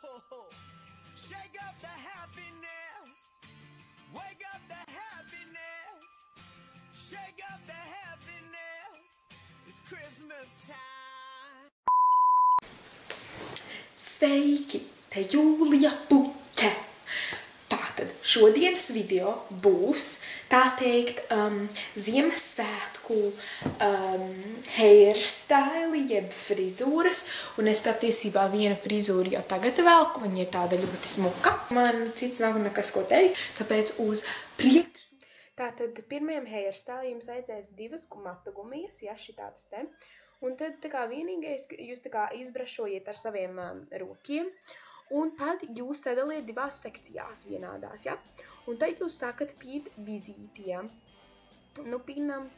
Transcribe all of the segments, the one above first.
Shake up the happiness. Wake up the happiness. Shake up the happiness. It's Christmas time. Sveiki! Te Jūlija Puķe! Tātad šodienas video būs, tā teikt, Ziemassvētku hairstyle, jeb frizūras, un es patiesībā vienu frizūru jau tagad velku, viņa ir tāda ļoti smuka. Man cits nav nekas ko teikt, tāpēc uz priekšu. Tātad pirmajam hairstyle jums vajadzēs divas matu gumijas, ja šitādas te. Un tad tā kā vienīgais, jūs tā kā izbrašojiet ar saviem rokiem, un tad jūs sadaliet divās sekcijās vienādās, ja? Un tad jūs sākat pīt vizīti, ja? Nu, pinam.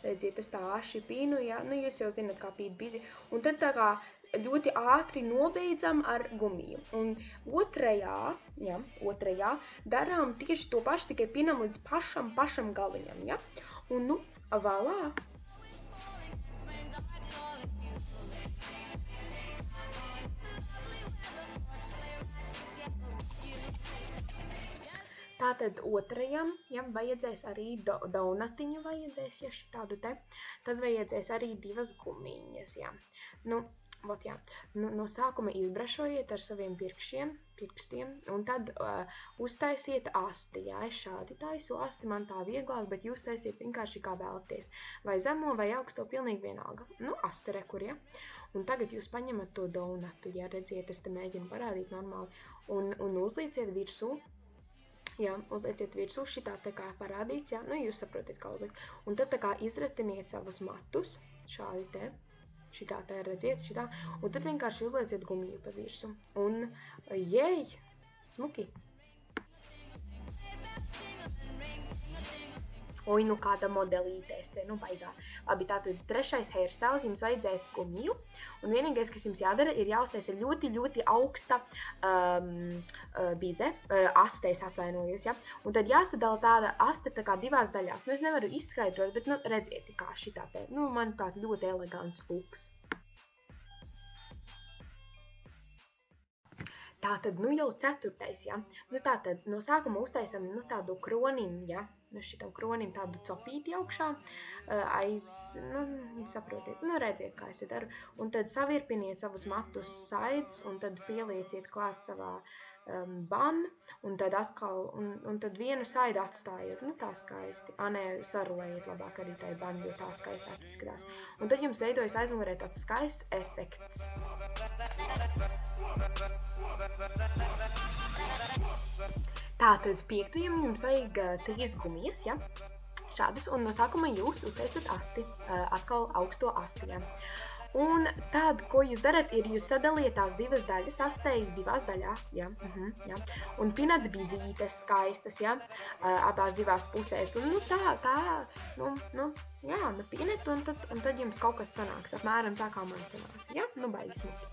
Redziet, es tā aši pīnu, ja? Nu, jūs jau zināt, kā pīt vizīti. Un tad tā kā ļoti ātri nobeidzam ar gumiju. Un otrajā darām tieši to pašu, tikai pinam līdz pašam galiņam, ja? Un, nu, valā! Tātad otrajam, ja, vajadzēs arī donatiņu vajadzēs, ja šitādu te, tad vajadzēs arī divas gumiņas, ja. Nu, vot, jā, no sākuma izbrašojiet ar saviem pirkstiem, un tad uztaisiet asti, jā, es šādi taisu asti, man tā vieglāk, bet jūs taisiet vienkārši kā vēlaties, vai zemo, vai augsto, pilnīgi vienalga, nu, asti rekur, ja. Un tagad jūs paņemat to donatu, ja, redziet, es te mēģinu parādīt normāli, un uzlieciet virsū. Jā, uzlieciet virsū šitā tā kā parādīts, jā, nu jūs saprotiet, kā uzlikt. Un tad tā kā izretiniet savus matus, šādi te, šitā tā redziet, šitā, un tad vienkārši uzlieciet gumiju pa virsu. Un, jej, smuki! Oi, nu kāda modelītēs te, nu baigā. Labi, tātad trešais hairstyles jums vajadzēs gumiju, un vienīgais, kas jums jādara, ir jāuztais ir ļoti augsta bize, aste, es atvainojos, ja? Un tad jāsadala tāda aste tā kā divās daļās. Nu, es nevaru izskaidrot, bet, nu, redziet, kā šitā te, nu, manuprāt, ļoti elegants luks. Tātad, nu jau ceturtais, ja? Nu tātad, no sākuma uztaisam, nu tādu kronim, ja? Nu šitam kronim tādu copīti augšā, nu, saprotiet, nu redziet, kā es te daru. Un tad savirpiniet savus matus sides, un tad pielieciet klāt savā ban, un tad atkal, un tad vienu saidu atstājiet, nu tā skaisti. Nē, sarulējiet labāk arī tai ban, jo tā skaistāk izskatās. Un tad jums veidojas aizmugurē tāds skaists efekts. Tātad piektajam jums vajag 3 gumijas, ja? Šādas, un no sākuma jūs uztaisat asti, atkal augsto asti, ja? Un tad, ko jūs darat, ir jūs sadaliet tās divas daļas, astei divās daļās, ja? Ja? Un pinat bizītes skaistas, ja? Abās divās pusēs, un nu jā, nu pinat, un tad jums kaut kas sanāks, apmēram tā kā man sanāca, ja? Nu, baigi smuki.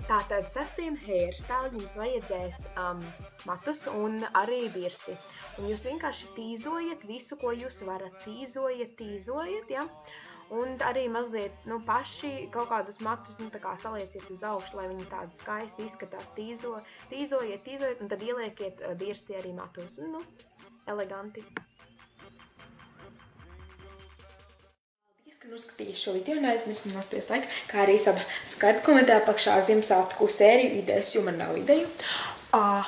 Tātad sastajam hairstyle jums vajadzēs matus un arī birsti. Un jūs vienkārši tīzojat visu, ko jūs varat. Tīzojat, ja? Un arī mazliet, nu, paši kaut kādus matus, nu, tā kā salieciet uz augšu, lai viņi tādi skaisti izskatās. Tīzojiet, un tad ieliekiet birsti arī matus. Nu, eleganti. Paldies, ka noskatījis šo video, neaizmirst nospiest laiku, kā arī subscribe komentē apakšā Ziemassvētku sēriju idejas, jo man nav ideju. Tā!